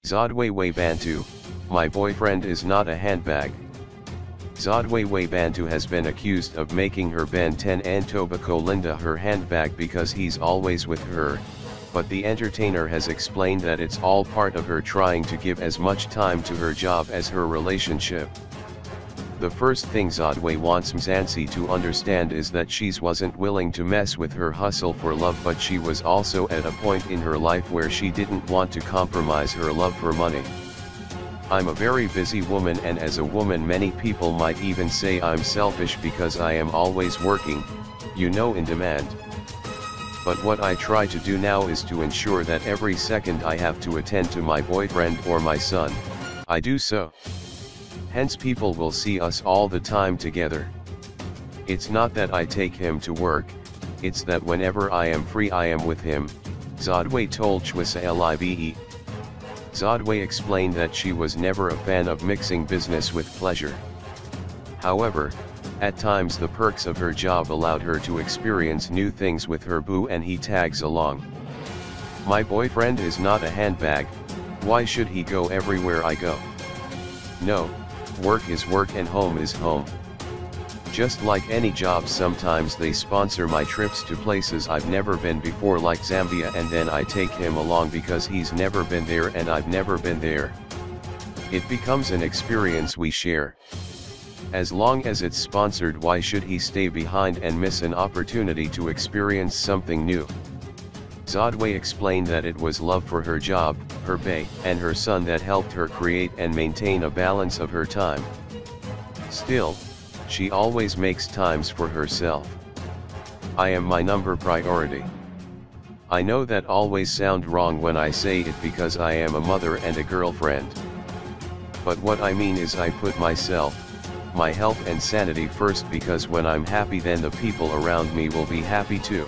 Zodwa Wabantu, my boyfriend is not a handbag. Zodwa Wabantu has been accused of making her Ben 10 Ntobeko Linda her handbag because he's always with her, but the entertainer has explained that it's all part of her trying to give as much time to her job as her relationship. The first thing Zodwa wants Mzansi to understand is that she wasn't willing to mess with her hustle for love, but she was also at a point in her life where she didn't want to compromise her love for money. I'm a very busy woman, and as a woman many people might even say I'm selfish because I am always working, in demand. But what I try to do now is to ensure that every second I have to attend to my boyfriend or my son, I do so. Hence people will see us all the time together. It's not that I take him to work, it's that whenever I am free I am with him, Zodwa told SUPRIBE. Zodwa explained that she was never a fan of mixing business with pleasure. However, at times the perks of her job allowed her to experience new things with her boo, and he tags along. My boyfriend is not a handbag, why should he go everywhere I go? No, work is work and home is home. Just like any job, sometimes they sponsor my trips to places I've never been before, like Zambia, and then I take him along because he's never been there and I've never been there. It becomes an experience we share. As long as it's sponsored, why should he stay behind and miss an opportunity to experience something new? Zodwa explained that it was love for her job, her bae, and her son that helped her create and maintain a balance of her time. Still, she always makes times for herself. I am my number priority. I know that always sound wrong when I say it because I am a mother and a girlfriend. But what I mean is I put myself, my health and sanity first, because when I'm happy then the people around me will be happy too.